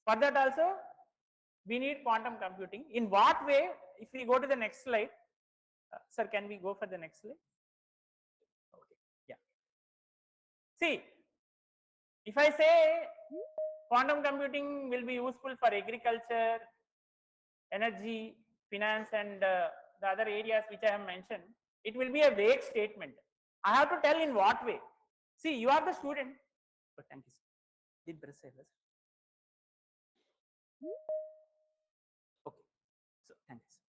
For that also, we need quantum computing. In what way? If we go to the next slide, sir, can we go for the next slide? Okay. Yeah. See, if I say quantum computing will be useful for agriculture, energy, finance, and the other areas which I have mentioned, it will be a vague statement. I have to tell in what way. See, you are the student. Oh, thank you, sir. Did press save, sir? Okay. So, thank you, sir.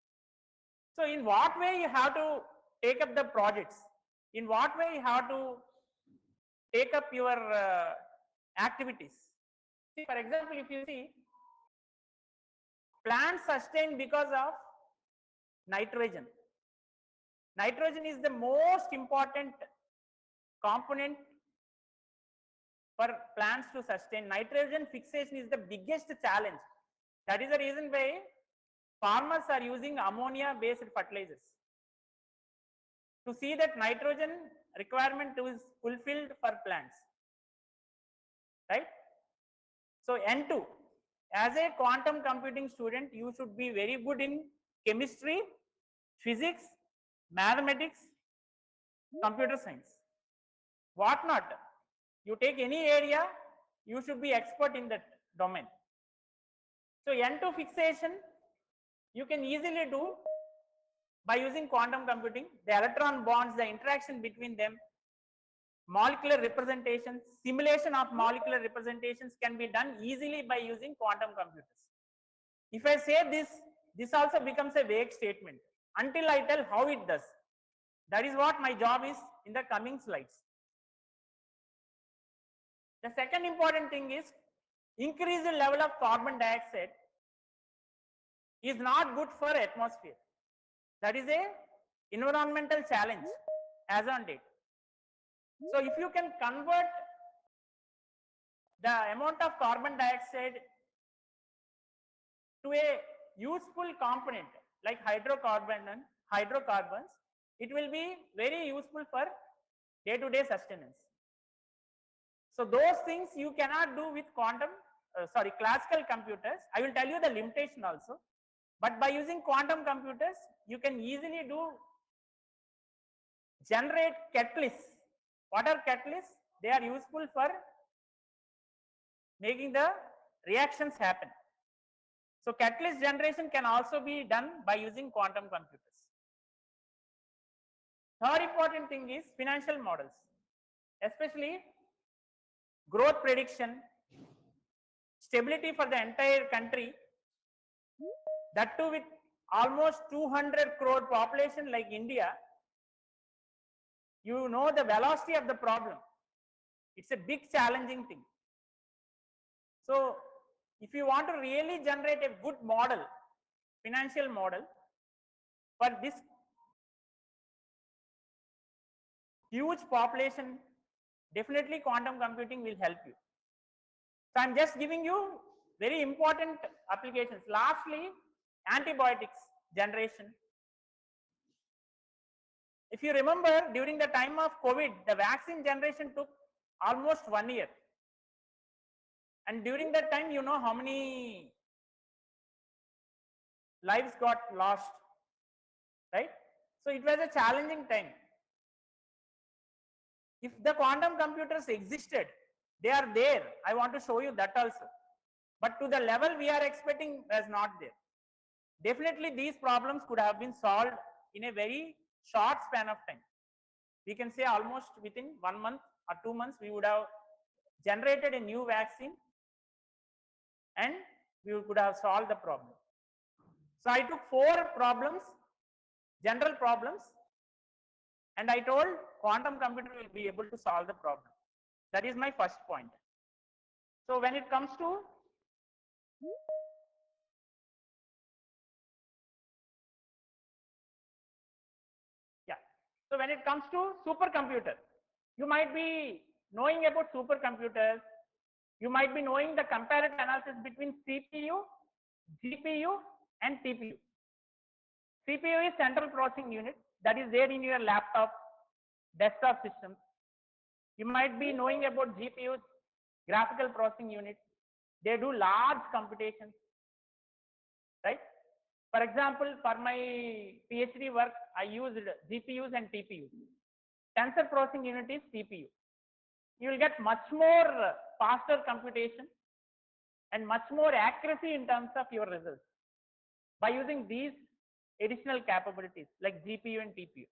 So, in what way you have to take up the projects? In what way you have to take up your activities? See, for example, if you see, plants sustain because of nitrogen. Nitrogen is the most important component for plants to sustain. Nitrogen fixation is the biggest challenge. That is the reason why farmers are using ammonia based fertilizers to see that nitrogen requirement is fulfilled for plants, right? So N2, as a quantum computing student, you should be very good in chemistry, physics, mathematics, computer science. What not? You take any area, you should be expert in that domain. So N2 fixation, you can easily do by using quantum computing. The electron bonds, the interaction between them, molecular representations, simulation of molecular representations can be done easily by using quantum computers. If I say this also becomes a vague statement until I tell how it does. That is what my job is in the coming slides. The second important thing is increased level of carbon dioxide is not good for atmosphere. That is a environmental challenge as on date. So if you can convert the amount of carbon dioxide to a useful component like hydrocarbons, it will be very useful for day-to-day sustenance. So those things you cannot do with classical computers. I will tell you the limitation also. But by using quantum computers, you can easily generate catalysts. What are catalysts? They are useful for making the reactions happen. So catalyst generation can also be done by using quantum computers. Third important thing is financial models, especially growth prediction, stability for the entire country, that too with almost 200 crore population like India. You know the velocity of the problem. It's a big challenging thing. So if you want to really generate a good model, financial model for this huge population, definitely quantum computing will help you. So I'm just giving you very important applications. Lastly, antibiotics generation. If you remember, during the time of COVID, the vaccine generation took almost 1 year. And during that time, you know how many lives got lost, right? So it was a challenging time. If the quantum computers existed, they are there. I want to show you that also. But to the level we are expecting, was not there. Definitely these problems could have been solved in a very short span of time. We can say almost within 1 month or 2 months, we would have generated a new vaccine and we could have solved the problem. So I took 4 problems, general problems, and I told quantum computer will be able to solve the problem. That is my first point. So when it comes to so when it comes to supercomputer, you might be knowing about supercomputers. You might be knowing the comparative analysis between CPU, GPU, and TPU. CPU is central processing unit, that is there in your laptop, desktop system. You might be knowing about GPUs, graphical processing unit. They do large computations, right? For example, for my PhD work, I used GPUs and TPUs. Tensor processing unit is CPU. You will get much more faster computation and much more accuracy in terms of your results by using these additional capabilities like GPU and TPU.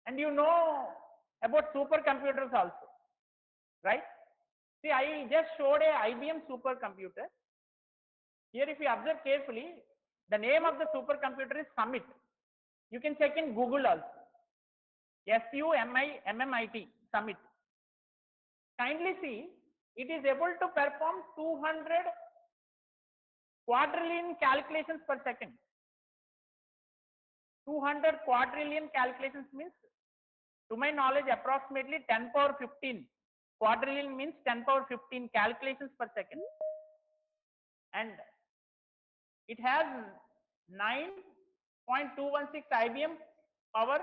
And you know about supercomputers also, right? See, I just showed a IBM supercomputer. Here, if you observe carefully, the name of the supercomputer is Summit. You can check in Google also. SUMMIT, Summit. Kindly see, it is able to perform 200 quadrillion calculations per second. 200 quadrillion calculations means, to my knowledge, approximately 10 power 15. Quadrillion means 10 power 15 calculations per second. And it has 9.216 IBM power,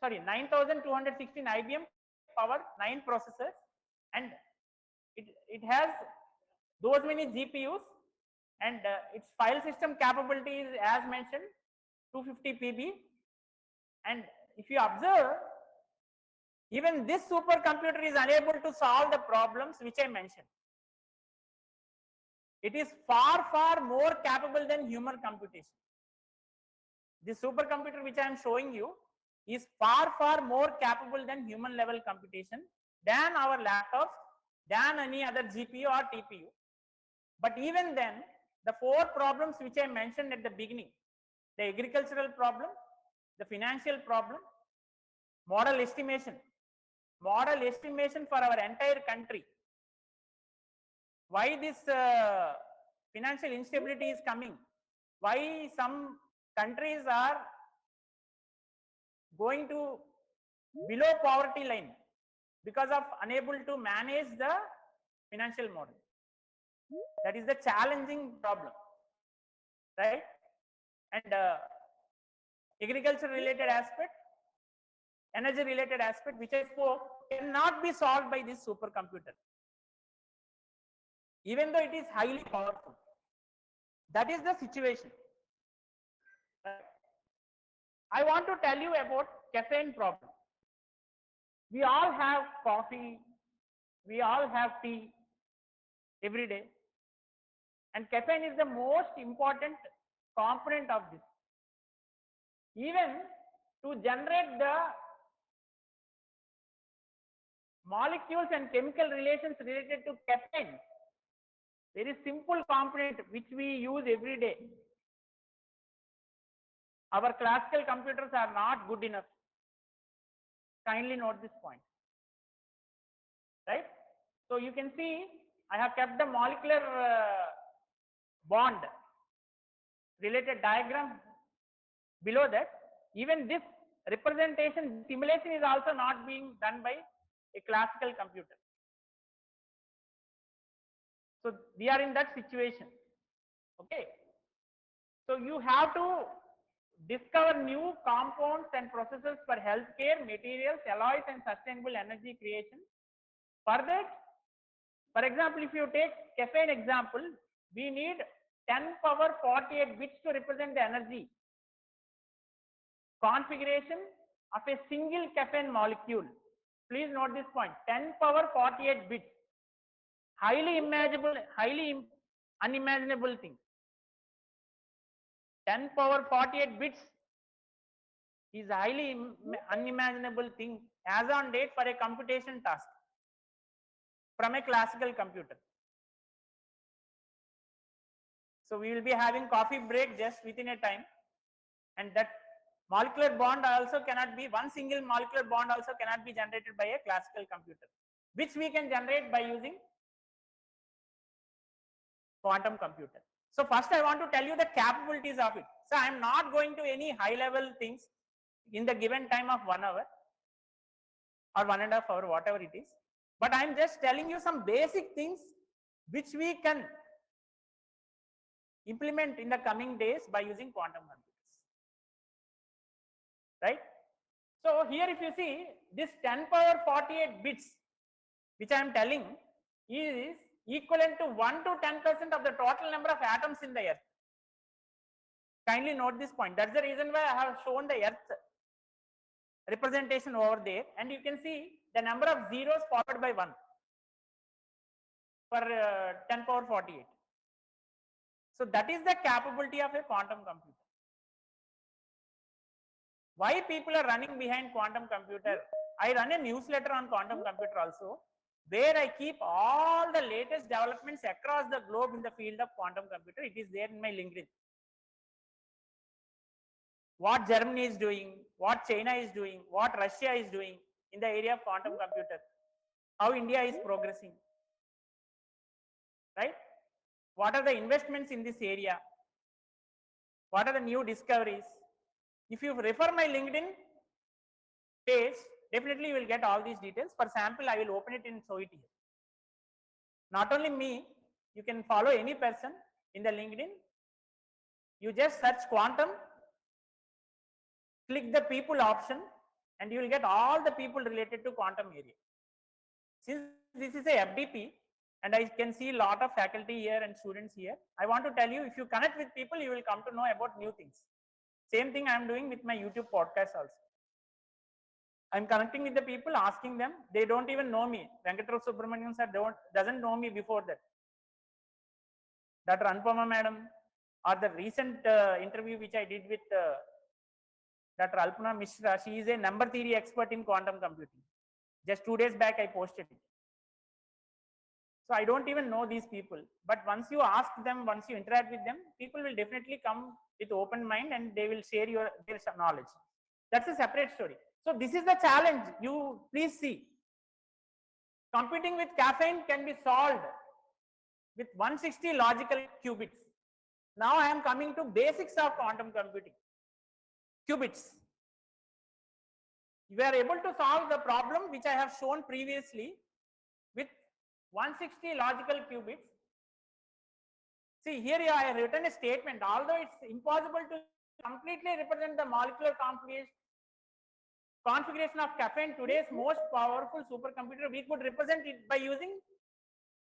sorry, 9216 IBM power 9 processors, and it has those many GPUs, and its file system capability is as mentioned 250 PB. And if you observe, even this supercomputer is unable to solve the problems which I mentioned. It is far more capable than human computation. This supercomputer which I am showing you is far more capable than human level computation, than our laptops, than any other GPU or TPU. But even then, the 4 problems which I mentioned at the beginning, the agricultural problem, the financial problem, model estimation for our entire country, why this financial instability is coming, why some countries are going to below poverty line because of unable to manage the financial model. That is the challenging problem, right? And agriculture related aspect, energy related aspect which I spoke, cannot be solved by this supercomputer, even though it is highly powerful. That is the situation. I want to tell you about caffeine problem. We all have coffee, we all have tea every day, and caffeine is the most important component of this. Even to generate the molecules and chemical relations related to caffeine, very simple component which we use every day. Our classical computers are not good enough. Kindly note this point, right? So you can see I have kept the molecular bond related diagram below that. Even this representation simulation is also not being done by a classical computer. So we are in that situation. Okay. So you have to discover new compounds and processes for healthcare, materials, alloys, and sustainable energy creation. For that, for example, if you take caffeine example, we need 10 power 48 bits to represent the energy configuration of a single caffeine molecule. Please note this point, 10 power 48 bits. Highly unimaginable thing. 10 power 48 bits is highly unimaginable thing as on date for a computation task from a classical computer. So we will be having coffee break just within a time, and that molecular bond also cannot be, one single molecular bond also cannot be generated by a classical computer, which we can generate by using quantum computer. So first I want to tell you the capabilities of it. So I am not going to any high level things in the given time of 1 hour or 1.5 hours, whatever it is, but I am just telling you some basic things which we can implement in the coming days by using quantum computers, right? So here if you see this 10 power 48 bits which I am telling is equivalent to 1 to 10% of the total number of atoms in the earth. Kindly note this point. That's the reason why I have shown the earth representation over there, and you can see the number of zeros followed by 1 for 10 power 48. So that is the capability of a quantum computer. Why people are running behind quantum computer? I run a newsletter on quantum computer also, where I keep all the latest developments across the globe in the field of quantum computer. It is there in my LinkedIn. What Germany is doing, what China is doing, what Russia is doing in the area of quantum computer, how India is progressing, right? What are the investments in this area? What are the new discoveries? If you refer my LinkedIn page, definitely you will get all these details. For example, I will open it and show it here. Not only me, you can follow any person in the LinkedIn. You just search quantum, click the people option, and you will get all the people related to quantum area. Since this is a FDP, and I can see a lot of faculty here and students here, I want to tell you, if you connect with people, you will come to know about new things. Same thing I am doing with my YouTube podcast also. I am connecting with the people, asking them, they don't even know me. Venkatrao Subramanian sir doesn't know me before that. Dr. Anupama madam, or the recent interview which I did with Dr. Alpana Mishra, she is a number theory expert in quantum computing. Just 2 days back, I posted it. So I don't even know these people. But once you ask them, once you interact with them, people will definitely come with open mind and they will share their knowledge. That's a separate story. So this is the challenge. You please see. Computing with caffeine can be solved with 160 logical qubits. Now I am coming to basics of quantum computing. Qubits. You are able to solve the problem which I have shown previously with 160 logical qubits. See, here I have written a statement. Although it's impossible to completely represent the molecular configuration of caffeine, today's most powerful supercomputer, we could represent it by using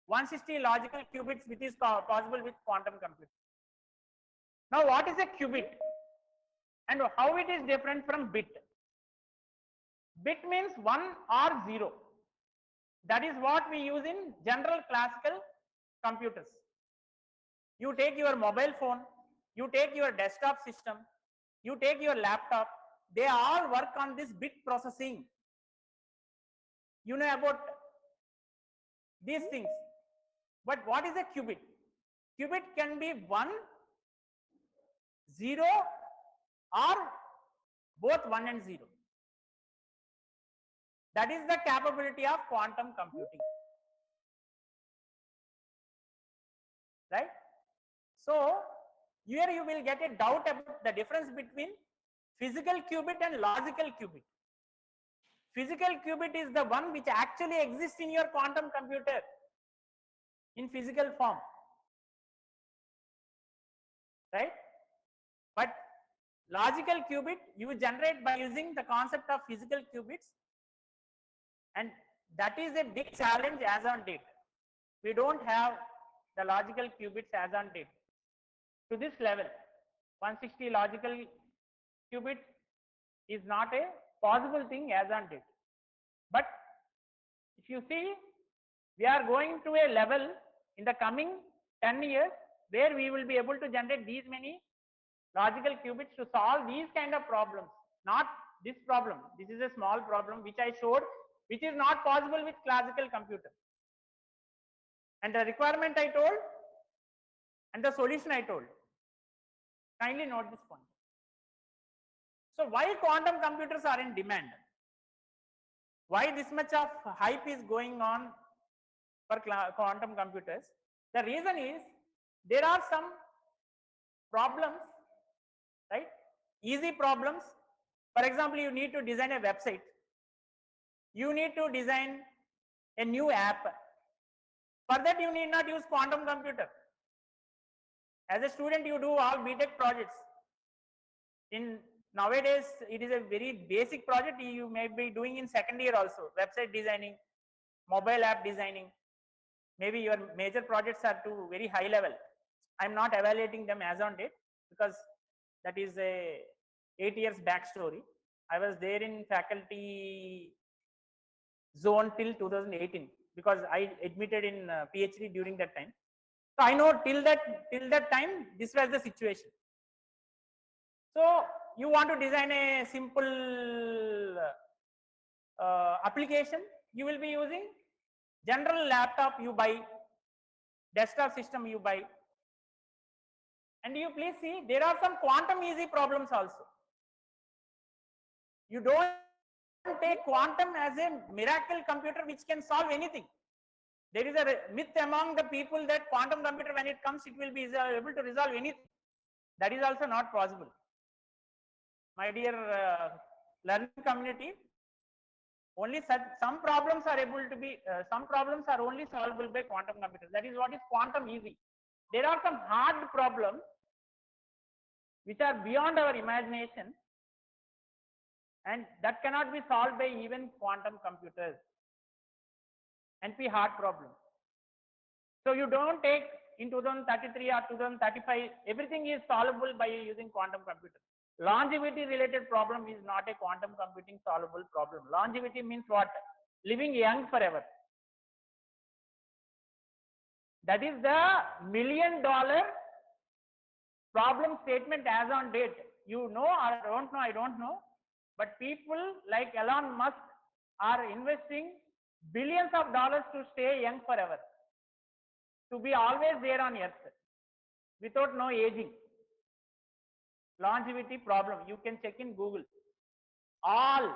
160 logical qubits, which is possible with quantum computing. Now, what is a qubit and how it is different from bit? Bit means 1 or 0. That is what we use in general classical computers. You take your mobile phone, you take your desktop system, you take your laptop, they all work on this bit processing. You know about these things. But what is a qubit? Qubit can be 1, 0 or both 1 and 0. That is the capability of quantum computing. Right? So, here you will get a doubt about the difference between physical qubit and logical qubit. Physical qubit is the one which actually exists in your quantum computer in physical form. Right? But logical qubit you generate by using the concept of physical qubits, and that is a big challenge as on date. We don't have the logical qubits as on date to this level. 160 logical qubit is not a possible thing as on date. But if you see, we are going to a level in the coming 10 years where we will be able to generate these many logical qubits to solve these kind of problems. Not this problem. This is a small problem which I showed, which is not possible with classical computer. And the requirement I told and the solution I told. Kindly note this point. So why quantum computers are in demand? Why this much of hype is going on for quantum computers? The reason is there are some problems, right? Easy problems. For example, you need to design a website. You need to design a new app. For that, you need not use quantum computer. As a student, you do all BTech projects. Nowadays, it is a very basic project you may be doing in second year also. Website designing, mobile app designing. Maybe your major projects are to very high level. I'm not evaluating them as on date because that is a 8 years backstory. I was there in faculty zone till 2018 because I admitted in PhD during that time. So I know till that time this was the situation. So you want to design a simple application, you will be using general laptop you buy, desktop system you buy, and you please see there are some quantum easy problems also. You don't take quantum as a miracle computer which can solve anything. There is a myth among the people that quantum computer when it comes it will be able to resolve anything. That is also not possible. My dear learning community, only some problems are able to be some problems are only solvable by quantum computers. That is what is quantum easy. There are some hard problems which are beyond our imagination and that cannot be solved by even quantum computers. NP hard problem. So you don't take in 2033 or 2035 everything is solvable by using quantum computer. Longevity related problem is not a quantum computing solvable problem. Longevity means what? Living young forever. That is the $1 million problem statement as on date. You know or I don't know. But people like Elon Musk are investing billions of dollars to stay young forever. To be always there on earth without no aging. Longevity problem. You can check in Google. All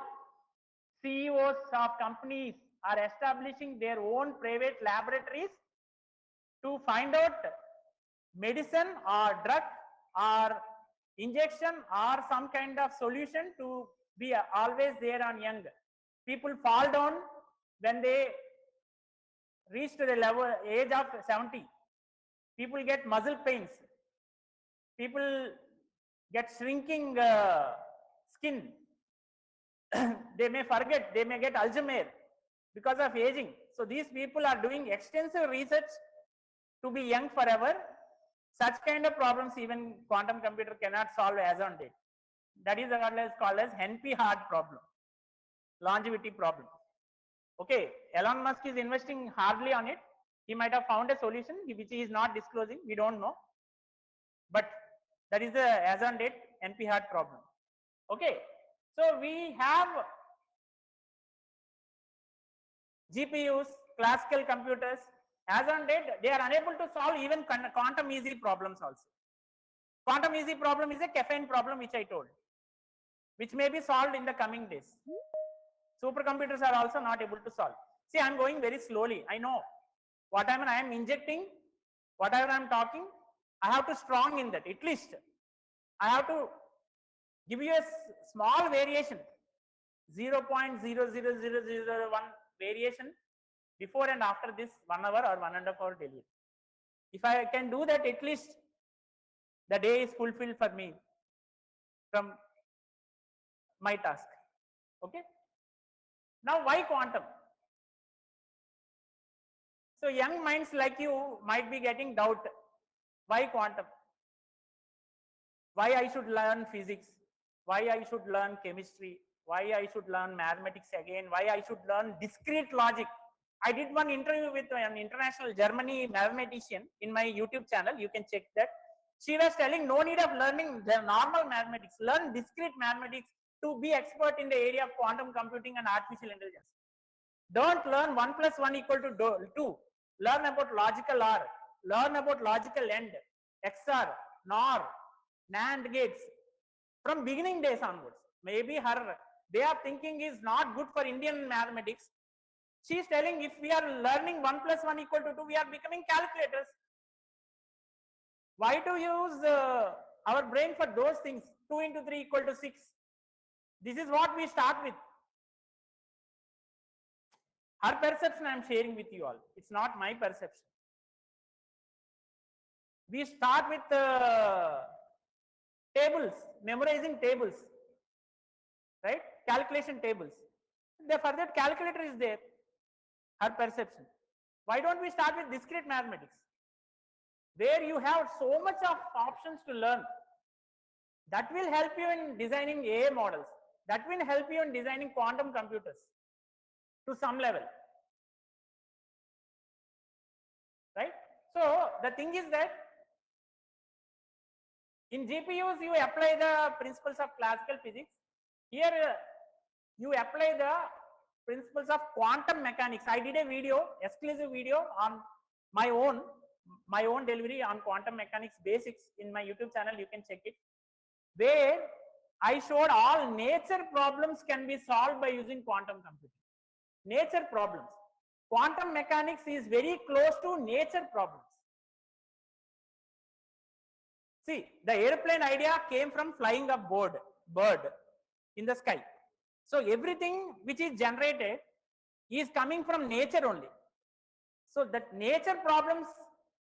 CEOs of companies are establishing their own private laboratories to find out medicine or drug or injection or some kind of solution to be always there on young. People fall down when they reach to the level age of 70. People get muscle pains. People get shrinking skin. They may forget, they may get Alzheimer because of aging. So these people are doing extensive research to be young forever. Such kind of problems even quantum computer cannot solve as on date. That is called as NP hard problem, longevity problem. Okay, Elon Musk is investing hardly on it. He might have found a solution which he is not disclosing. We don't know, but that is the as on date NP hard problem. Okay, so we have GPUs, classical computers. As on date, they are unable to solve even quantum easy problems also. Quantum easy problem is a caffeine problem which I told, which may be solved in the coming days. Supercomputers are also not able to solve. See, I am going very slowly. I know whatever I am injecting, whatever I am talking, I have to strong in that. At least I have to give you a small variation, 0.00001 variation before and after this 1 hour or 1.5 hour daily. If I can do that, at least the day is fulfilled for me from my task. Okay. Now, why quantum? So young minds like you might be getting doubt. Why quantum? Why I should learn physics? Why I should learn chemistry? Why I should learn mathematics again? Why I should learn discrete logic? I did one interview with an international Germany mathematician in my YouTube channel. You can check that. She was telling no need of learning the normal mathematics. Learn discrete mathematics to be expert in the area of quantum computing and artificial intelligence. Don't learn 1 plus 1 equal to 2. Learn about logical OR. Learn about logical AND, XOR, NOR, NAND gates from beginning days onwards. Maybe her way of thinking is not good for Indian mathematics. She is telling if we are learning 1 plus 1 equal to 2, we are becoming calculators. Why to use our brain for those things? 2 into 3 equal to 6. This is what we start with. Her perception I am sharing with you all. It's not my perception. We start with tables, memorizing tables, right? Calculation tables. For that calculator is there. or perception. Why don't we start with discrete mathematics, where you have so much of options to learn? That will help you in designing AI models. That will help you in designing quantum computers to some level. Right? So the thing is that in GPUs, you apply the principles of classical physics. Here, you apply the principles of quantum mechanics. I did a video, exclusive video on my own delivery on quantum mechanics basics in my YouTube channel. You can check it, where I showed all nature problems can be solved by using quantum computing. Nature problems. Quantum mechanics is very close to nature problems. See, the airplane idea came from flying a bird in the sky. So everything which is generated is coming from nature only. So that nature problems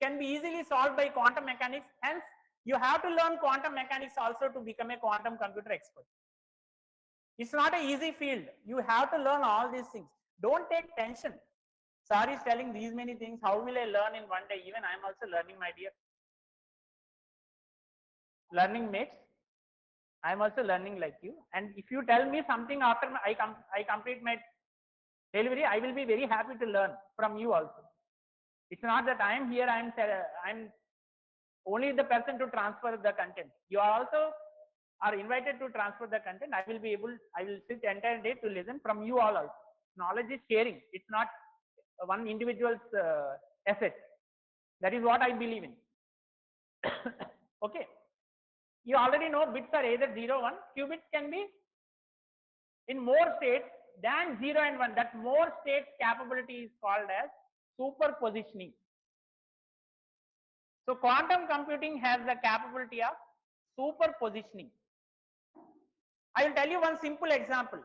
can be easily solved by quantum mechanics. Hence, you have to learn quantum mechanics also to become a quantum computer expert. It's not an easy field. You have to learn all these things. Don't take tension. Sir is telling these many things. How will I learn in one day? Even I am also learning, my dear. Learning makes. I am also learning like you. And if you tell me something after I complete my delivery, I will be very happy to learn from you also. It's not that I am here. I'm only the person to transfer the content. You also are invited to transfer the content. I will sit the entire day to listen from you all also. Knowledge is sharing. It's not one individual's asset. That is what I believe in. Okay. You already know bits are either 0, 1. Qubits can be in more states than 0 and 1. That more states capability is called as superpositioning. So quantum computing has the capability of superpositioning. I will tell you one simple example.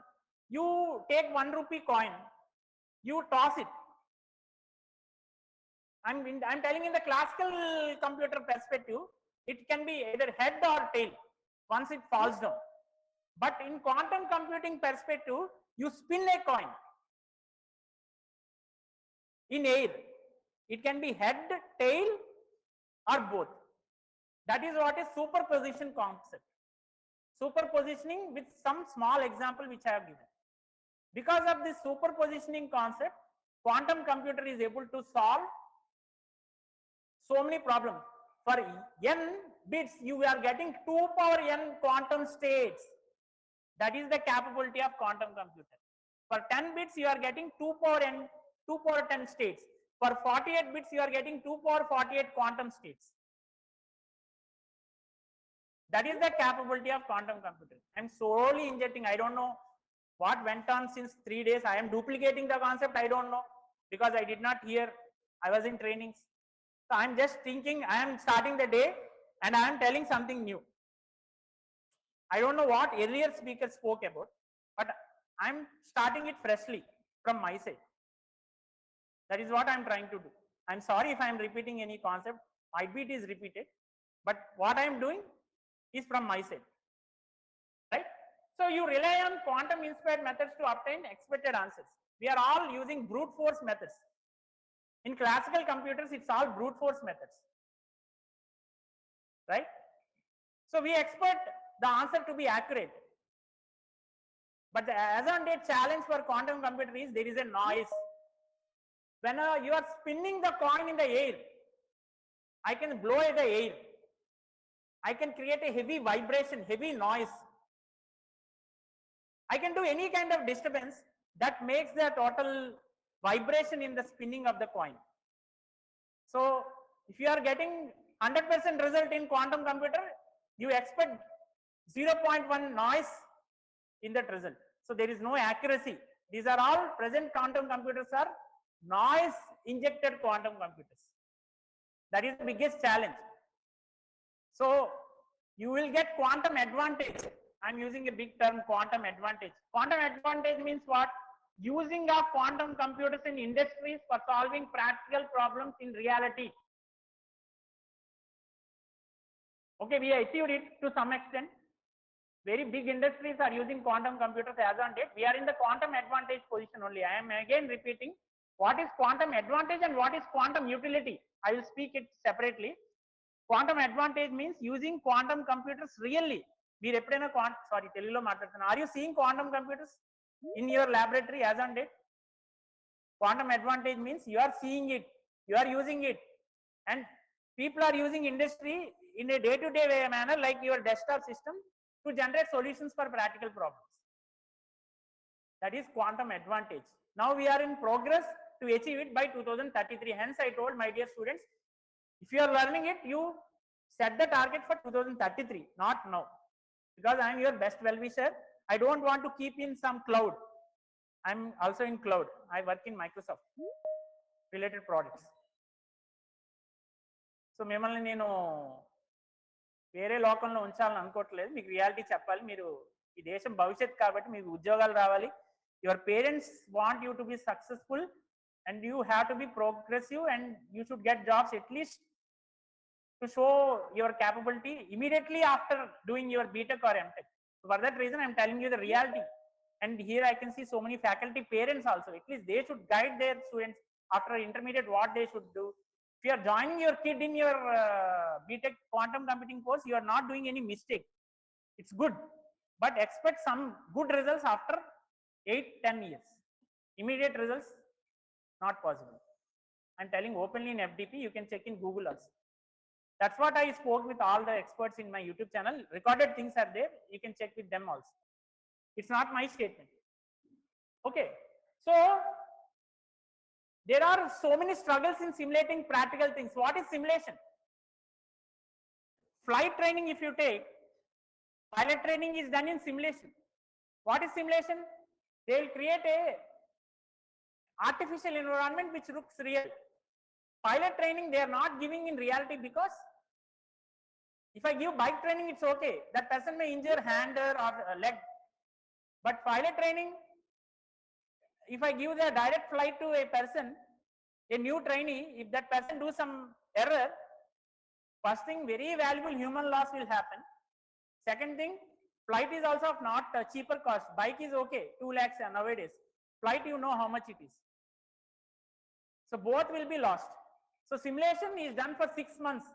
You take 1 rupee coin, you toss it. I'm telling in the classical computer perspective, it can be either head or tail once it falls down. But in quantum computing perspective, you spin a coin in air. It can be head, tail, or both. That is what is superposition concept. Superpositioning with some small example which I have given. Because of this superpositioning concept, quantum computer is able to solve so many problems. For n bits, you are getting 2 power n quantum states. That is the capability of quantum computer. For 10 bits, you are getting 2 power 10 states. For 48 bits, you are getting 2 power 48 quantum states. That is the capability of quantum computing. I am slowly injecting. I don't know what went on since 3 days. I am duplicating the concept. I don't know, because I did not hear. I was in trainings. So I am just thinking. I am starting the day and I am telling something new. I don't know what earlier speakers spoke about, but I am starting it freshly from my side. That is what I am trying to do. I am sorry if I am repeating any concept. Might be it is repeated, but what I am doing is from my side, right? So you rely on quantum inspired methods to obtain expected answers. We are all using brute force methods. In classical computers, it's all brute force methods, right? So we expect the answer to be accurate. But the as on date challenge for quantum computer is there is a noise. When you are spinning the coin in the air, I can blow the air. I can create a heavy vibration, heavy noise. I can do any kind of disturbance that makes the total vibration in the spinning of the coin. So if you are getting 100% result in quantum computer, you expect 0.1 noise in that result. So there is no accuracy. These are all present quantum computers are noise injected quantum computers. That is the biggest challenge. So you will get quantum advantage. I'm using a big term, quantum advantage. Quantum advantage means what? Using of quantum computers in industries for solving practical problems in reality. Okay, we achieved it to some extent. Very big industries are using quantum computers as on date. We are in the quantum advantage position only. I am again repeating, What is quantum advantage and what is quantum utility? I will speak it separately. Quantum advantage means using quantum computers really. మీరు ఎప్పుడైనా sorry తెలుగులో మాట్లాడుతున్నా. Are you seeing quantum computers in your laboratory as on date? Quantum advantage means you are seeing it, you are using it, and people are using industry in a day-to-day manner like your desktop system to generate solutions for practical problems. That is quantum advantage. Now we are in progress to achieve it by 2033. Hence I told my dear students, if you are learning it, you set the target for 2033, not now. Because I am your best well-wisher. I don't want to keep in some cloud. I am also in cloud. I work in Microsoft related products. So మిమ్మల్ని నేను వేరే లోకంలో ఉంచాలని అనుకోవట్లేదు. మీకు reality చెప్పాలి. మీరు ఈ దేశం భవిష్యత్తు కాబట్టి మీకు ఉద్యోగాలు రావాలి. Your parents want you to be successful and you have to be progressive and you should get jobs at least to show your capability immediately after doing your BTech or MTech. So for that reason I am telling you the reality, and here I can see so many faculty parents also. At least they should guide their students after intermediate what they should do. If you are joining your kid in your BTech quantum computing course, you are not doing any mistake. It's good, but expect some good results after 8-10 years. Immediate results not possible. I'm telling openly in FDP. You can check in Google also. That's what I spoke with all the experts in my YouTube channel. Recorded things are there. You can check with them also. It's not my statement. Okay. So there are so many struggles in simulating practical things. What is simulation? Flight training, if you take, pilot training is done in simulation. What is simulation? They will create a artificial environment which looks real. Pilot training they are not giving in reality, because if I give bike training, it's okay. That person may injure hand or leg. But pilot training, if I give the direct flight to a person, a new trainee, if that person do some error, first thing, very valuable human loss will happen. Second thing, flight is also of not cheaper cost. Bike is okay, 2 lakhs nowadays. Flight, you know how much it is. So both will be lost. So simulation is done for 6 months.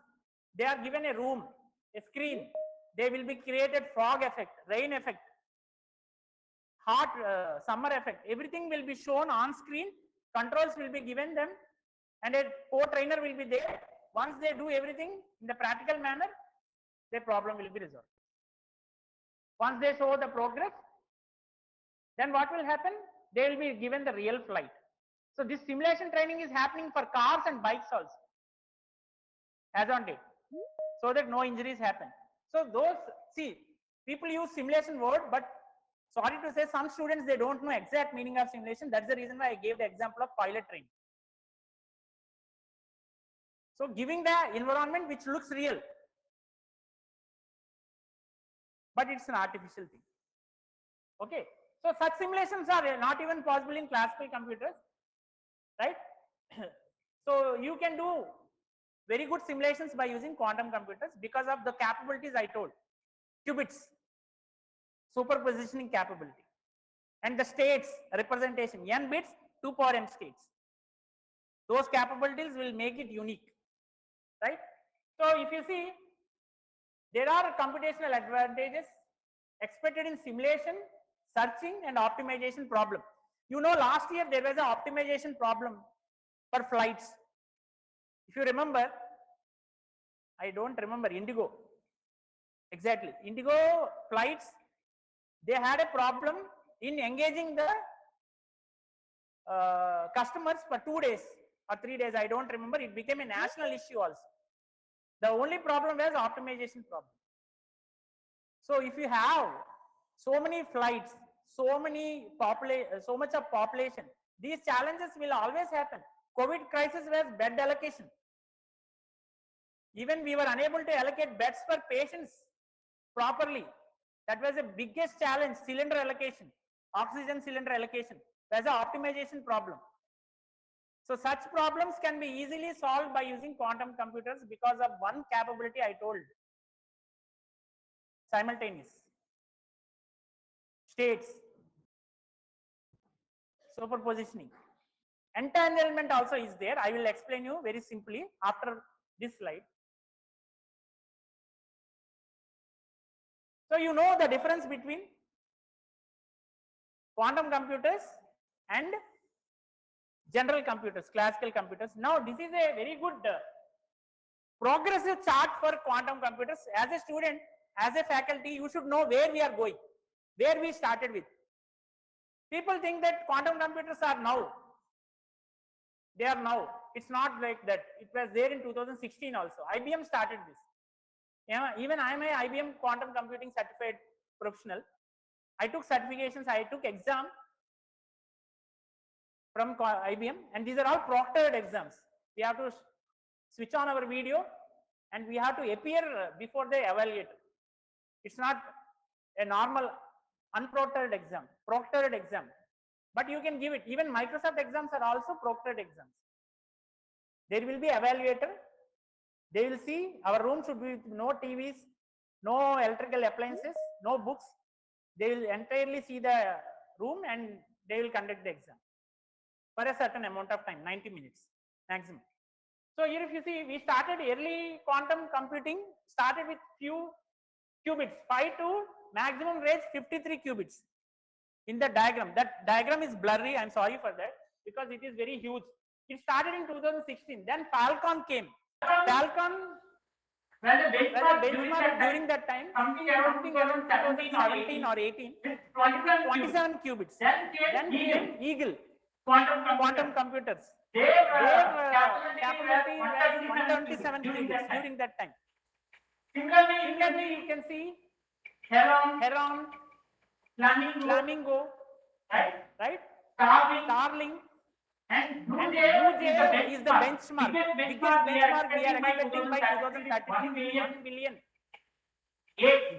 They are given a room, a screen. They will be created fog effect, rain effect, hot summer effect. Everything will be shown on screen. Controls will be given them, and a co-trainer will be there. Once they do everything in the practical manner, their problem will be resolved. Once they show the progress, then what will happen? They will be given the real flight. So this simulation training is happening for cars and bikes also, as on date, so that no injuries happen. So those, see, people use simulation word, but sorry to say, some students, they don't know exact meaning of simulation. That's the reason why I gave the example of pilot training. So giving the environment which looks real, but it's an artificial thing. Okay. So such simulations are not even possible in classical computers, right? So you can do very good simulations by using quantum computers because of the capabilities I told. Qubits, superpositioning capability, and the states representation, n bits, 2 power n states. Those capabilities will make it unique, right? So if you see, there are computational advantages expected in simulation, searching, and optimization problem. You know, last year there was an optimization problem for flights. If you remember, I don't remember, Indigo. Exactly. Indigo flights, they had a problem in engaging the customers for 2 days or 3 days. I don't remember. It became a national issue also. The only problem was optimization problem. So if you have so many flights, so much of population, these challenges will always happen. COVID crisis was bed allocation. Even we were unable to allocate beds for patients properly. That was the biggest challenge. Cylinder allocation, oxygen cylinder allocation, that's an optimization problem. So such problems can be easily solved by using quantum computers because of one capability I told: simultaneous states, superpositioning. Entanglement also is there. I will explain you very simply after this slide. So you know the difference between quantum computers and general computers, classical computers. Now this is a very good progressive chart for quantum computers. As a student, as a faculty, you should know where we are going, where we started with. People think that quantum computers are now. They are now. It's not like that. It was there in 2016 also. IBM started this. Yeah, even I am a IBM quantum computing certified professional. I took certifications, I took exam from IBM, and these are all proctored exams. We have to switch on our video and we have to appear before the evaluator. It's not a normal unproctored exam, proctored exam. But you can give it. Even Microsoft exams are also proctored exams. There will be evaluator. They will see our room should be no TVs, no electrical appliances, no books. They will entirely see the room and they will conduct the exam for a certain amount of time, 90 minutes maximum. So here if you see, we started early quantum computing, started with few qubits, 5 to maximum range 53 qubits. In the diagram, that diagram is blurry, I'm sorry for that, because it is very huge. It started in 2016, then Falcon came. Falcon, well, the benchmark during that time, something around 2017 or 18, 27 qubits. Then came Eagle, quantum computers. Their capability was 127 qubits during that time. Similarly, you can see Heron, Flamingo, right? Starlink. And Blue Jay is the benchmark. Biggest benchmark we are expecting by 2033, 1 billion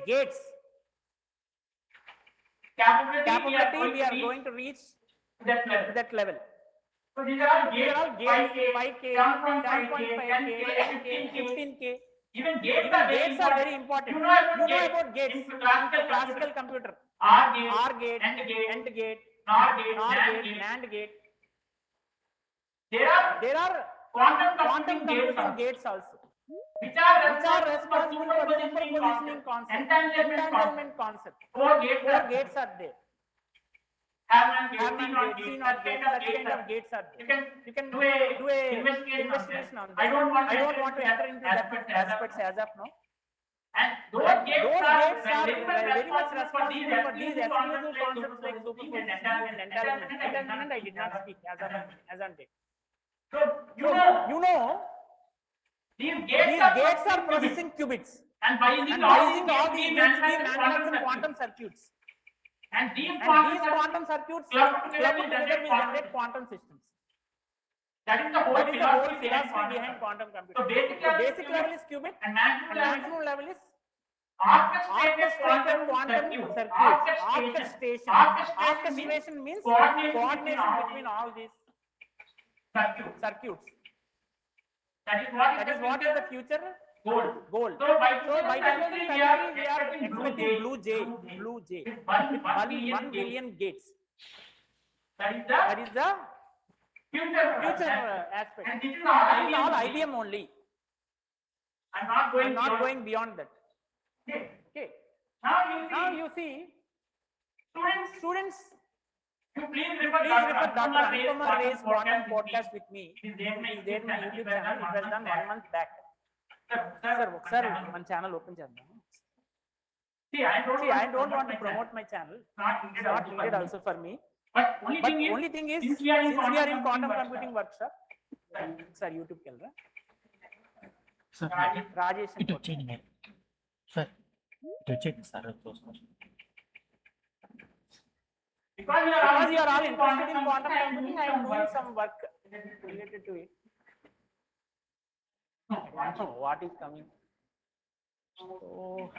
gates. Capability we are going to reach that level. So these are all gates, 5K, 7.5K, 10K, 15K. Even gates are very important. You know about gates in classical computer. OR gate, AND gate, NOR gate, NAND gate. There are quantum computing gates also, which are responsible for superpositioning concept, entanglement concept. Four gates are there. Harman gate, CNOT gate, such kind of gates are there. You can do a investigation on that. I don't want to enter into that aspects as of now. And those gates are very much responsible for these exclusive concepts like superpositioning and entanglement. Entanglement I did not speak as on date. So you know these gates are processing qubits, and by using all these gates we manufacture quantum circuits. And these quantum circuits clubbed together will generate quantum systems. That is the whole philosophy behind quantum computing. So basic level is qubit, and maximum level is orchestrated quantum circuits. Orchestration means coordination between all these circuits. That is what is the future goal. So by 2030 we are expecting Blue Jay with 1 billion gates. That is the future aspect. And this is all IBM only. I'm not going beyond that. Okay. Now you see, students. Please refer Dr. Anupama Ray's quantum podcast with me. It is there in my YouTube channel. It was done 1 month back. Sir, my channel open channel. See, I don't want to promote my channel. It's not needed also for me. But only thing is, since we are in quantum computing workshop, sir, YouTube kelra. Sir, Rajesh. Sir, because you are all interested in quantum computing, I am doing some work related to it. I don't know what is coming. So,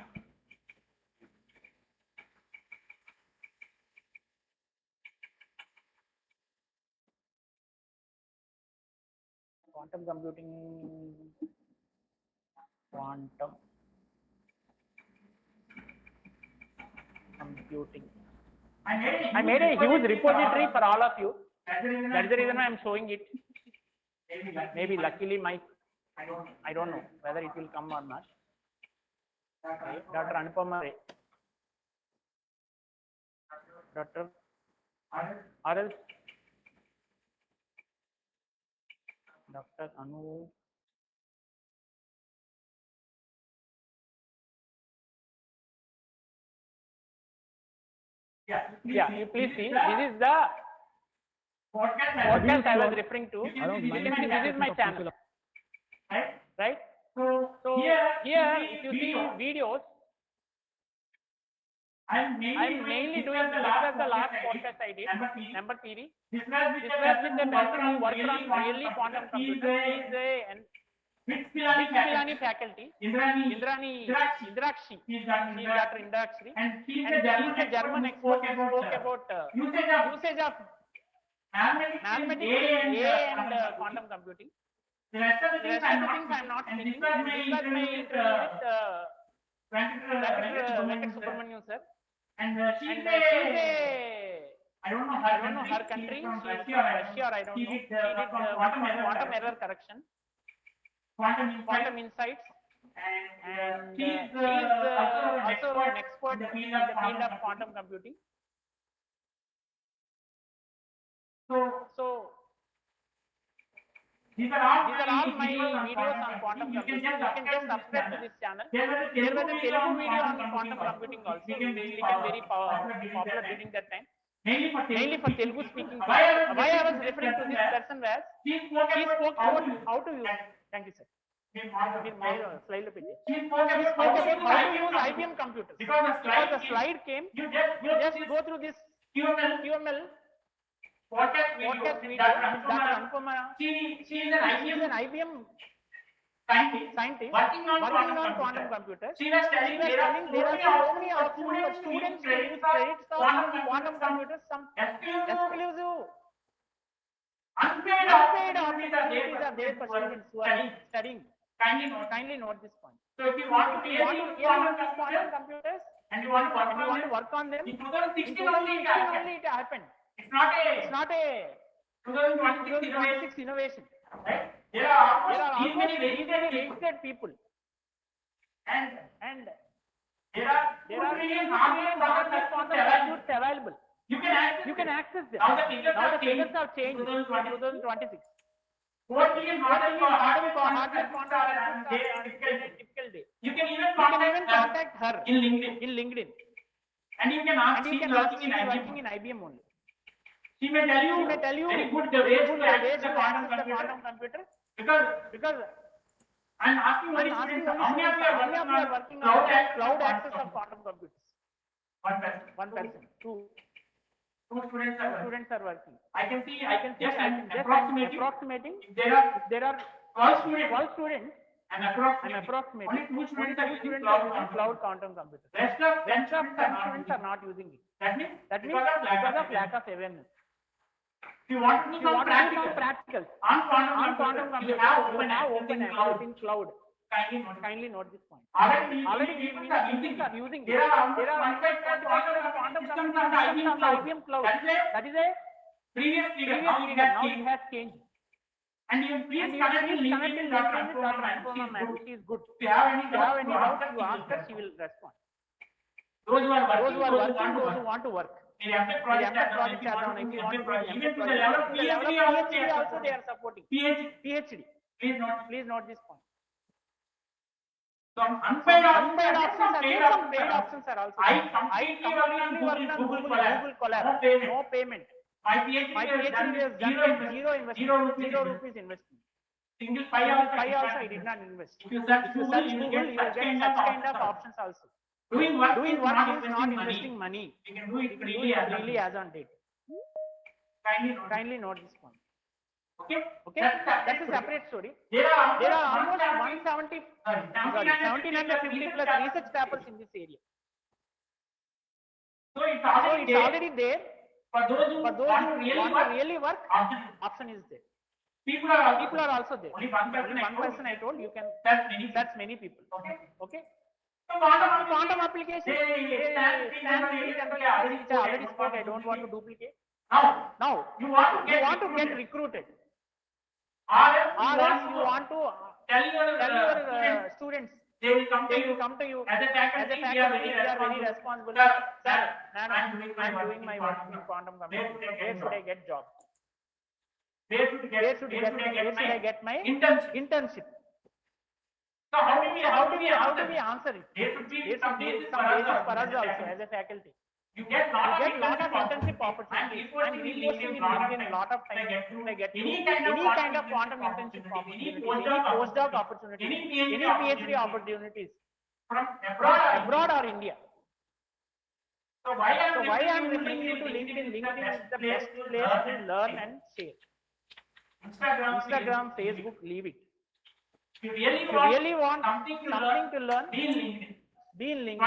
quantum computing, I made a huge repository for all of you. That's the reason why I'm showing it. Maybe luckily my, I don't know whether it will come or not. Okay. Dr. Anupama Ray. Dr. or else Dr. Anu. Yeah, you please see. This is the podcast I was referring to. You can see this is my channel. Right? So here, if you see videos, I'm mainly doing this was the last podcast I did, number theory. This was with the person who worked on really quantum computers. He is a Big Pilani faculty, Indrakshi. She is Dr. Indrakshi. And she is a German expert who spoke about usage of mathematics in AI and quantum computing. The rest of the things I'm not speaking. This was my interview with Venkat Subramanian sir. And she is a, I don't know her country. She is from Russia or I don't know. She did quantum error correction. Quantum insights, and she is also an expert in the field of quantum computing. So these are all my videos on quantum computing. You can just subscribe to this channel. There was a Telugu video on quantam computing also, which became very popular during that time. Mainly for Telugu speaking people. Why I was referring to this person was he spoke about how to use. Thank you, sir. Slide she spoke about how to use IBM computers. Because the slide came, you just go through this QML podcast video with Dr. Anupama. She is an IBM scientist working on quantum computers. She was telling there are so many options for students to use credits of quantum computers, some exclusive unpaid opportunities are there for students who are studying. Kindly note this point. So if you want to use quantum computers and you want to work on them, in 2016 only it happened. It's not a 2026 innovation. Right? There are almost many registered people. And there are 2 trillion quantum computers available. You can access them. Now the figures have changed in 2026. 4 trillion hardware quantum typical day. You can even contact her in LinkedIn. And you can ask, she is working in IBM only. She may tell you very good ways to access the quantum computer. Because I'm asking only students, how many of you are working on cloud access of quantum computers? One person. Two students are working. I can see just approximating. If there are 12 students, I'm approximating. Only 2 students are using cloud quantum computers. Rest of 10 students are not using it. That means because of lack of awareness. If you want to do some practicals on quantum computers, you have open access in cloud. Kindly note this point. Already people are using it. There are 25 quantum systems on the IBM cloud. That is a previous figure. Now it has changed. And you please connect with Dr. Anupama ma'am. She is good. If you have any doubts, you ask her, she will respond. Those who are working, those who want to work. The MTech project down. If you want to do even to the level of PhD also they are supporting. PhD. Please note this point. Some unpaid options are there. Some paid options are also there. I completely worked on Google Colab. No payment. My PhD was done with zero rupees investment. Single pie also I did not invest. If you search Google, you will get such kind of options also. Doing work is not investing money. You can do it freely as on date. Kindly note this point. Okay. That's a separate story. There are almost 1750 plus research papers in this area. So it's already there. For those who want to really work, option is there. People are also there. Only one person I told you can search many people. Okay. So quantum application. Which I already spoke. I don't want to duplicate. Now you want to get recruited, or or else you want to tell tell your your students. they will come Come to you as a faculty. we are very responsible. Sir, madam, I am doing my work in quantum computing. Where should I get job? Where should I get my internship? So how do we answer it? There should be Some basis for us also as a faculty. You get lot of internship opportunities. I'm reinforcing in LinkedIn lot of times. I get any kind of quantum internship opportunities, any postdoc opportunities, any PhD opportunities from abroad or India. So why I'm referring you to LinkedIn? LinkedIn is the best place to learn and share. Instagram, Facebook, leave it. If you really want something to learn, be in LinkedIn.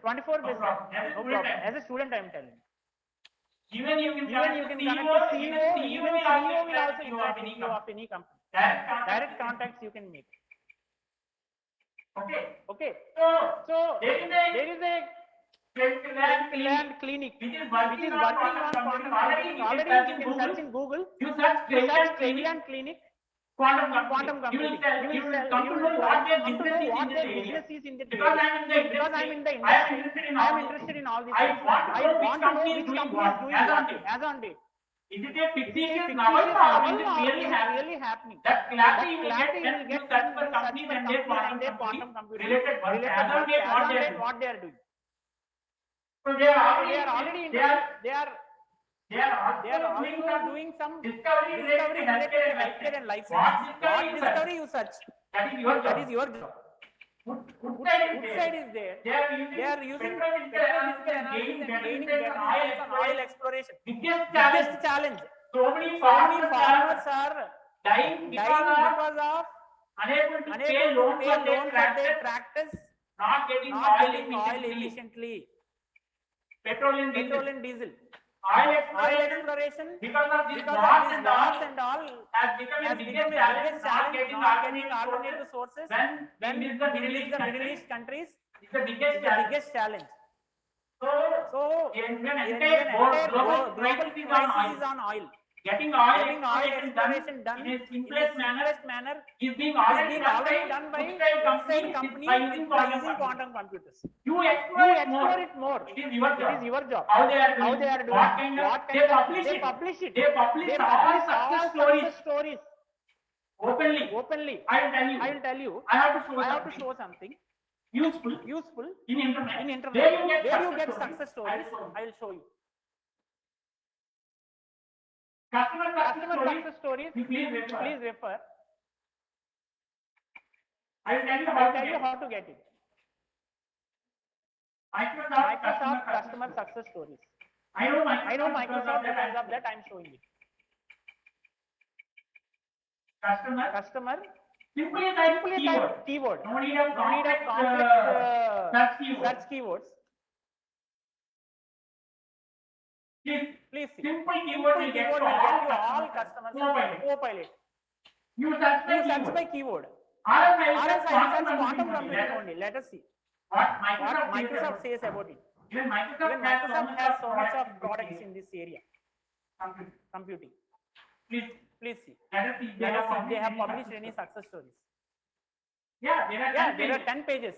24 business. No problem. As a student, I am telling you. Even you can connect to CEO, even CEO will also interact with you of any company. Direct contacts you can make. Okay. So there is a land clinic which is working on quantum computing. Already you can search in Google. You search Cleveland Clinic. Quantum computing. You will come to know what their business is in that area. Because I'm in the industry, I am interested in all these things. I want to know which company is doing what as on date. Is it a fictitious novel or is it really happening? That clarity you will get when you when search you for companies and their quantum computing related work. As on date, what they are doing. So they are already they are also doing some discovery related to healthcare and life sciences. What discovery you search? That is your job. Good side is there. They are using petrophysical analysis and gaining better insights on oil exploration. Biggest challenge. So many farmers are dying because of unable to unable pay to loan pay for loan for their tractors, not getting oil efficiently. Petrol and diesel. Oil exploration because of these wars and all has become a biggest challenge, not getting alternative sources. When we miss the Middle East countries, is the biggest challenge. So an entire global crisis is on oil. Getting oil exploration done in a simplest manner is being already already done by outside companies by using quantum quantum computers. You explore it more. It is your job. How they are doing. What kind they publish it. They publish all success stories openly. I will tell you. I have to show something useful in internet. Where you get success stories, I will show you. Customer success stories. Please refer. I will tell you how to get it. Microsoft customer success stories. I know Microsoft because of that I am showing it. Customer. Simply type keyword. No need of complex search keywords. Please see. Simple keyword will get you all customers. Copilot. You search by keyword. Quantum computing only. Let us see what Microsoft says about it. Even Microsoft has so much of products in this area. Computing. Please see. They have published any success stories. Yeah, there are 10 pages.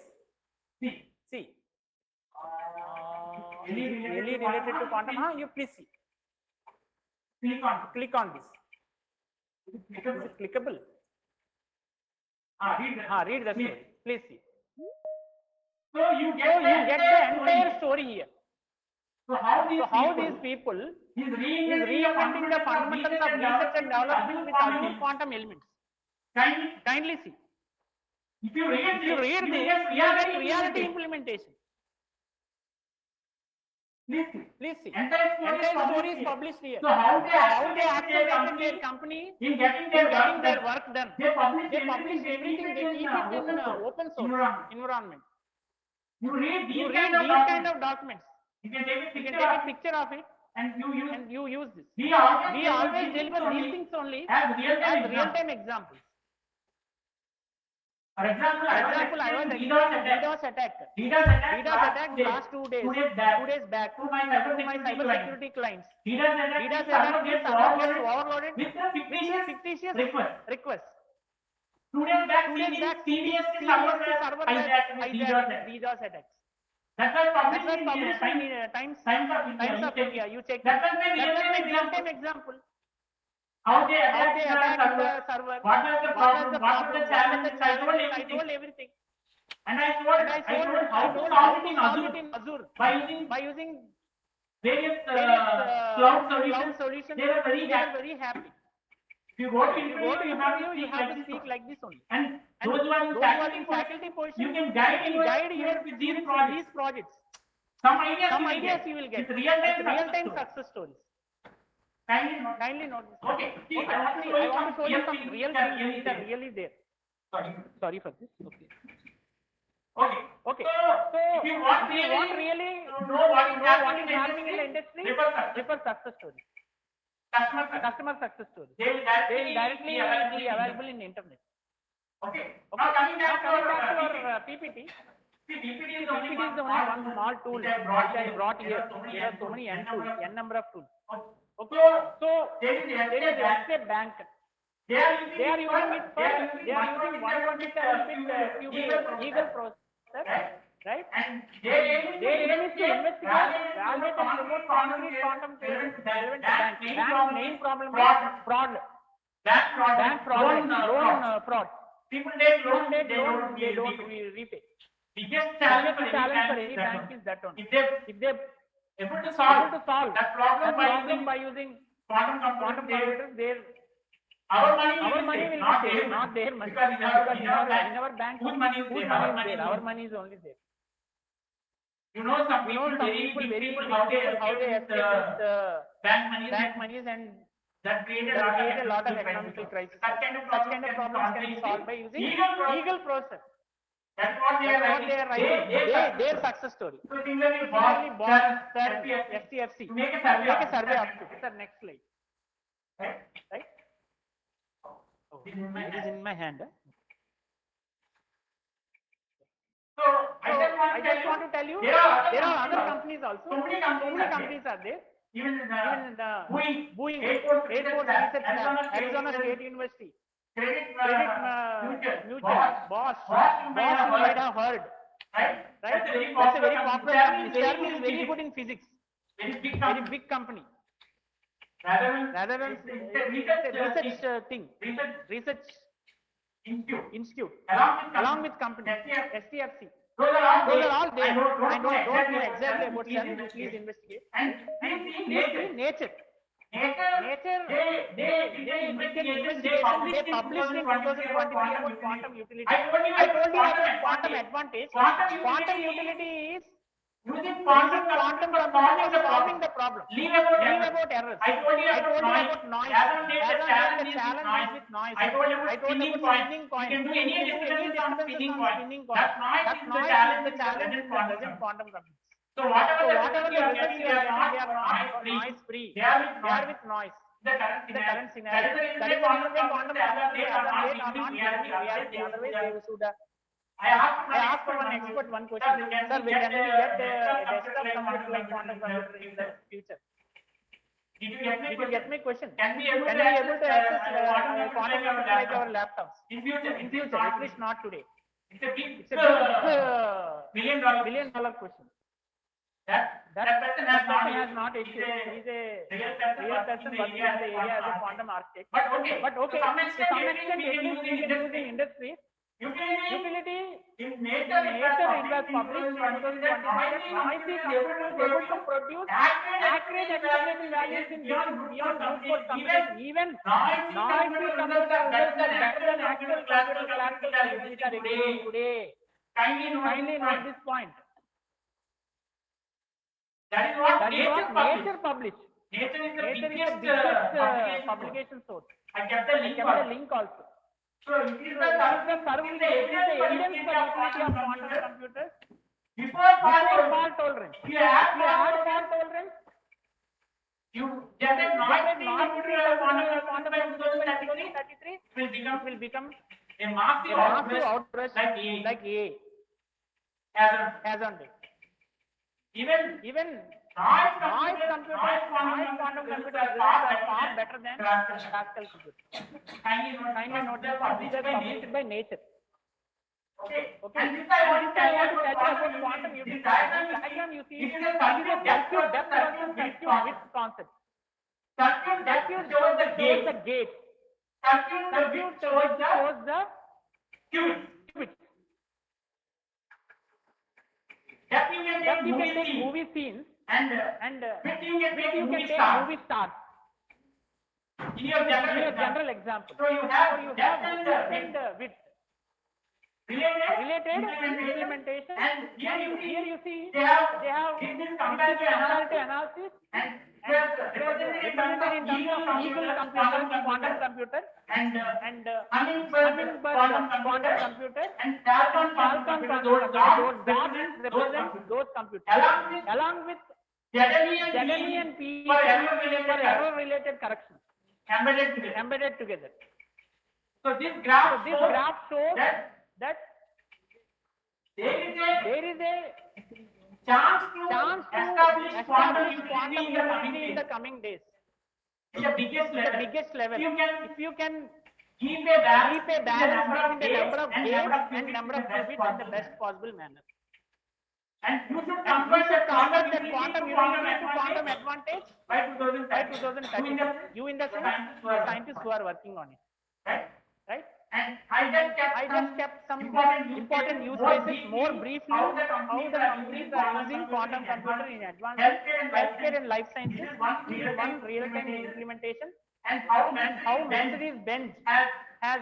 See. Really related to quantum. You please see. Click on this. Is it clickable? Read the story. Please see. So you get the entire story here. So how these people is reinventing the fundamentals of research and development with Azure quantum elements. Kindly see. If you read this, you get reality implementation. Please see. Entire story is published here. So how they accelerated their company in getting their work done. They publish everything. They keep it in open source environment. You read these kind of documents. You can take a picture of it and you use this. We always deliver these things only as real-time examples. For example, I was explaining DDoS attack. DDoS attack last 2 days. 2 days back to my cyber cybersecurity security clients. DDoS DDoS attack means server gets overloaded with a fictitious request. 2 days back, 2 days back, CBSC server server were hijacked with hijacked with DDoS attacks. That was That was published published in in Times Times of India. You check. That was my real-time example. How they How they attacked attacked the the server. What was the problem? What was the challenge? I told everything. And I told how to solve it in Azure by using various cloud solutions. They were very happy. If you go to You interview, you have to speak like this only. And And those who are in faculty position, you can guide your with these these projects. projects. Some ideas you will get. With real-time Success stories. Kindly note this. Okay. See, I want to show you some real that things which are really there. Sorry for this. Okay. Okay. So if you want really to know what is happening in the industry, refer success stories. customer Success stories. They will They directly will directly be available in internet. Okay. Okay. Now coming back to our PPT. See, DPT is PPT is only one small tool which I brought here. There are so many N number of tools. Okay. So there is a bank. They are using it for, they are using 127-bit Eagle processor, right? And their aim is to investigate, validate and promote concrete quantum relevant to bank. Bank's main problem is fraud. Bank fraud, loan fraud. People take loan, They don't repay. Biggest Challenge challenge for any bank is that one. If they able to solve that problem by using quantum computers, our money will be not saved, not their money. Because in our bank, whose money is there? Our money is only there. You know some people, very people how they escape bank monies and that created a lot of economical crisis. Such kind of problems can be solved by using Eagle process. That's what they are writing. Their success story. So similarly, FCFC to make a survey up to. Sir, next slide. Right? Oh, it is in my hand. So I just want to tell you, there are other companies also. So many companies are there. Even Boeing, Airport Research Lab, Arizona State University, Credit Mutual, Bosch, you might have heard. Right? That's a very popular company. CERN is very good in physics. Very big company. Rather than research thing. Research institute. Along with company. STFC. Those are all there. I don't know exactly about CERN. Please investigate. And nature. Nature, they investigation. They published in 2023 about quantum utility. I told you about quantum advantage. Quantum utility is using quantum computing and solving the problem. Leave about errors. I told you about noise. The challenge is with noise. I told you about spinning point. You can do any disturbances on spinning point. That noise is the challenge in present quantum computing. So whatever the results you are getting, they are not noise free. They are with noise. The current scenario. That is the reason quantum computers are not giving reality. Otherwise, they should. I asked one expert one question. Sir, can we get a desktop computer like quantum computer in the future? Did you get my question? Can we able to access quantum computer like our laptops? In future, at least not today. It's a big billion dollar question. That person has not issued. He is a real person working in the area as a quantum architect. But okay, to some extent, at least we can use in industry. Utility in nature it was published in 2021 that noise is able to produce accurate estimated values in beyond brute force computation. Even noisy computer results are better than actual computer classical values which are existing today. Kindly note this point. That is what nature published. Nature is the biggest publication source. I kept the link also. So it is the evidence for utility of quantum computers. Before fault tolerance. If you add fault tolerance, you generate noise quantum computer 2033 will become a massive outburst like A has on it. Even noise quantum computers are far better than classical computers. Kindly note that these are published by Nature. Okay. And this I want to tell you about quantum utility. This diagram you see, this is a circuit depth versus circuit width concept. Circuit depth shows the gate. Circuit width shows the qubit. Depth you can take movie scenes and width you can take movie stars. In your general example. So you have depth and width. Related implementation, and here you see they have comparative analysis and represented in terms of Eagle computer, quantum computer, and Hummingbird quantum computer, and Falcon quantum computer. Those dots represent those computers, along with ZME and PE for error-related correction embedded together. So this graph shows that there is a chance to establish quantum utility in the coming days. In the biggest level. If you can keep a balance between the number of gates and number of qubits in the best possible manner. And you should convert that quantum utility to quantum advantage by 2030. You in the sense, scientists who are working on it. Right? And I just kept some important use cases more briefly, how the companies are using quantum computer in advanced healthcare and life sciences. This is one real-time implementation, and how Mercedes-Benz has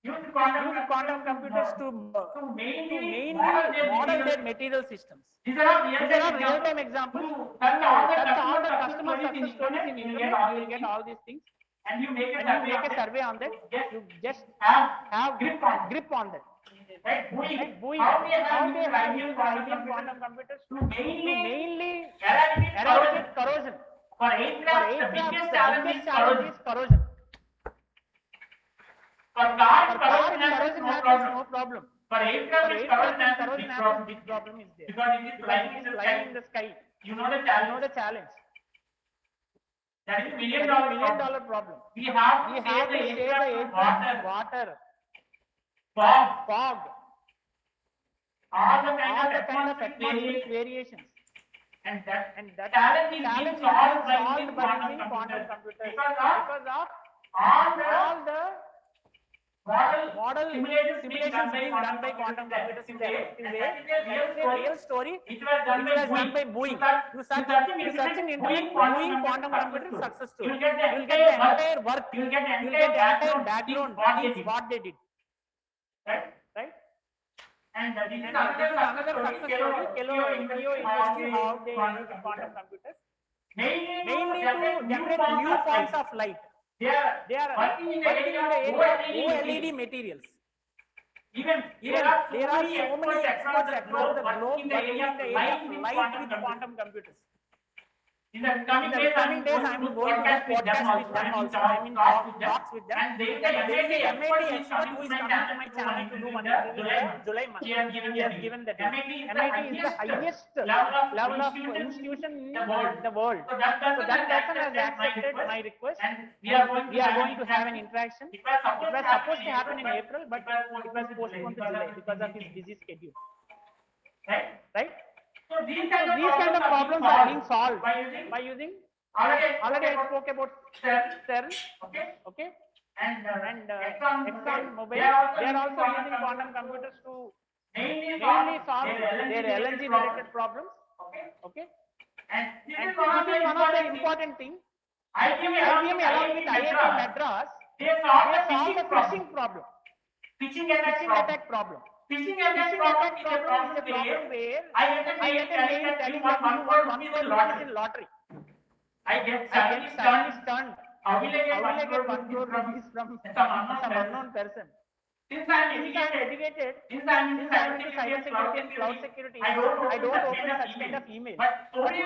used quantum computers to mainly model their material systems. These are real-time examples. That's all the customer success stories in internet. You will get all these things. And you make a survey on that. You just have grip on that. Right? Boeing, how they have used IBM quantum computers to mainly eradicate corrosion. For aircraft, the biggest challenge is corrosion. For cars, corrosion happens no problem. For aircraft, corrosion happens big problem is there. Because it is flying in the sky. You know the challenge. That is $1 million problem. We have to save the aircraft from water, fog, all the kind of atmospheric variations. And that challenge is being solved by using quantum computers because of all the model simulations being done by quantum computers in the real story. It was done by Boeing. You search in internet Boeing quantum computer success story. You will get the entire work. You will get the entire background. What they did. Right? And this is another success story. Kello University, how they use quantum computers mainly to generate new forms of light. They are working in the area of OLED materials. Even there are so many experts across the globe working in the area of light with quantum computers. In the coming days, I am going to do podcast with them also. I mean talks with them. And there is a MIT expert who is coming to my channel to do one interview in July month. He has given that. MIT is the highest level of institution in the world. So that person has accepted my request. And we are going to have an interaction. It was supposed to happen in April, but it was postponed to July because of his busy schedule. Right? So these kind of problems are being solved by using already I spoke about CERN, okay, and Exxon Mobil. They are also using quantum computers to mainly solve their LNG related problems, okay. And this is one of the important things. IBM along with IIT Madras, they solved the phishing problem, phishing attack problem. Phishing attack problem is a problem where I get a mail telling that you won 1 crore in lottery. I get stunned. How will I get 1 crore rupees from some unknown person? Since I am educated, since I am into cyber security and cloud security, I don't open such kind of email. But so many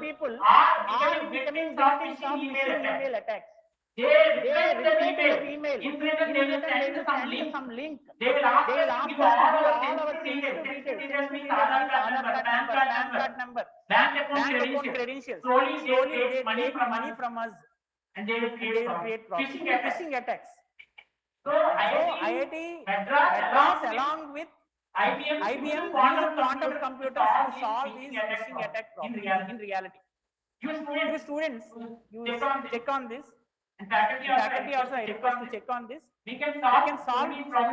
people are becoming victims of phishing email attacks. They reply to your email. In return, they will send some link. They will ask us to give all our sensitive details. Sensitive details means Aadhaar card number, PAN card number, bank account credentials. Slowly they take money from us and they will create problems. Phishing attacks. So IIT Madras along with IBM use quantum computers to solve these phishing attack problems in reality. You students, you check on this. And faculty also, I request to check on this. We can solve so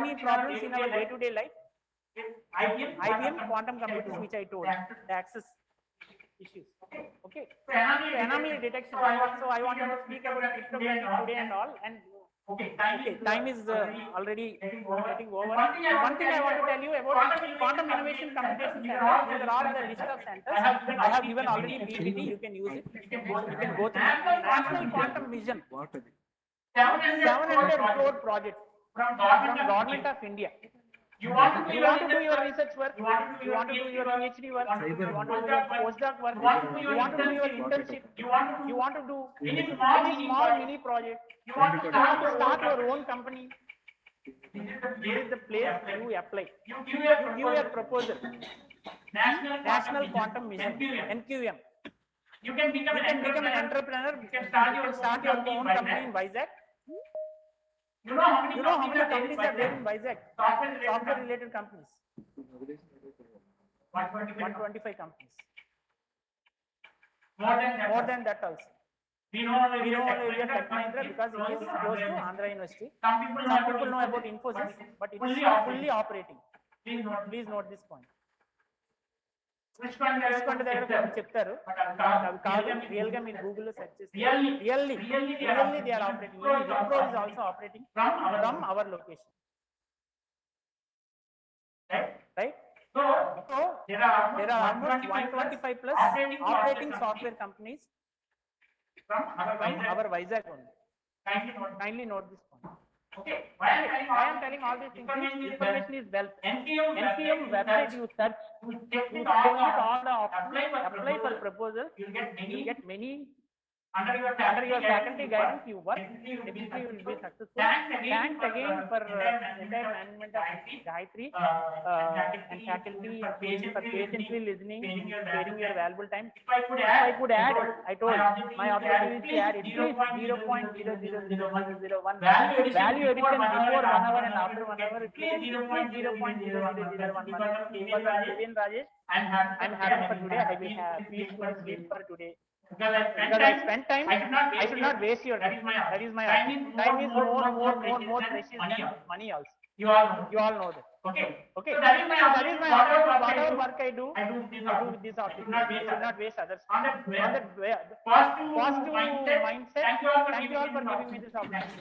many problems in our day-to-day life. IBM quantum computers, which I told, the access issues. Okay. So anomaly detection. So I wanted to speak about cryptography today and all. And okay, time is already getting over. One thing I want to tell you about quantum innovation computation centers. These are all the list of centers. I have given already PPT. You can use it. You can go through. National Quantum Vision. 700 crore project from Government of India. You want to do your research work, you want to do your PhD work, you want to do your postdoc work, you want to do your internship, you want to do any small mini project, you want to start your own company. This is the place you apply. You give your proposal. National Quantum Mission, NQM. You can become an entrepreneur. You can start your own company in Vizag. You know how many companies are there in Vizag? Software related companies. 125 companies. More than that also. We know only Tech Mahindra because it is close to Andhra University. Some people know about Infosys, but it is fully operating. Please note this point. చూసుకోండి దగ్గర కొన్ని చెప్తారు అవి కాదు real గా మీరు Google లో search చేస్తే really they are operating Wipro is also operating from our location right so there are almost 125 plus operating software companies from our Vizag only. Kindly note this point. Okay, why I am telling all these things? Information is wealth. NQM website you search, you check all the options, apply for proposals, you will get many. Under your faculty guidance, you work. Eventually, you will be successful. Thanks again for entire management of Gayatri and faculty and students for patiently listening, sharing your valuable time. If I could add, I told my objective is to add at least 0.00001 value addition before 1 hour and after 1 hour. It will get 0.00001 because of Vivian Rajesh. I'm happy for today. I will have peaceful sleep for today. Because I spent time, I should not waste your time. That is my time is more precious than money also. You all know that. Okay. So that is my whatever work I do with this office. I should not waste others. On that positive mindset. Thank you all for giving me this opportunity.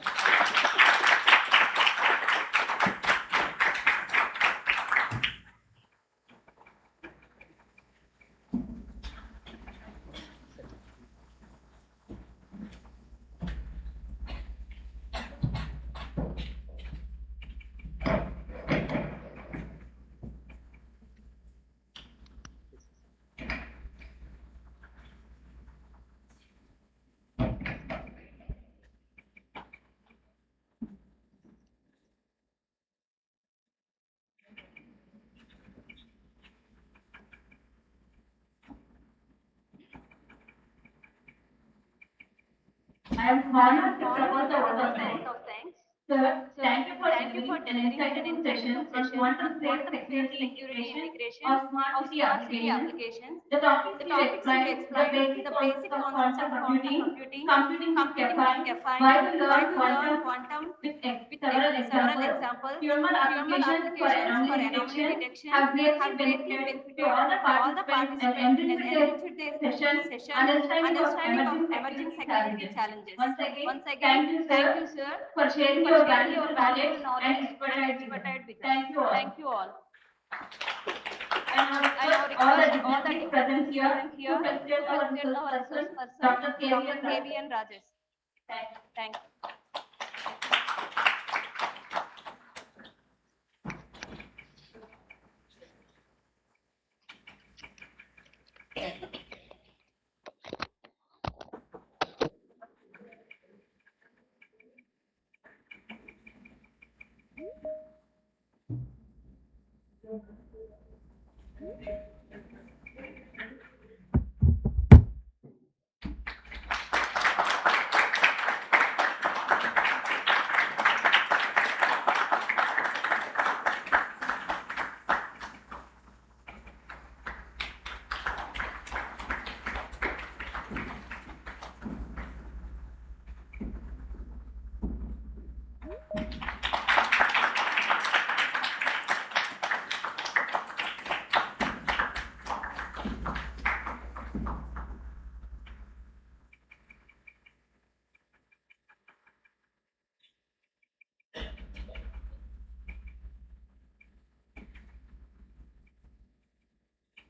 I am honored to propose the vote of thanks. Sir, thank you for delivering in session on quantum safe security integration of smart city applications. The topics you explained, the basic concepts of computing with Caffeine, why we learn quantum with several examples, human applications for anomaly detection have greatly benefited to all the participants and enriched their session understanding of emerging security challenges. Once again, thank you, sir, for sharing your valuable knowledge and expertise with us. Thank you all. And all the distinguished present here to present our resource person, Dr. KVN Rajesh. Thank you.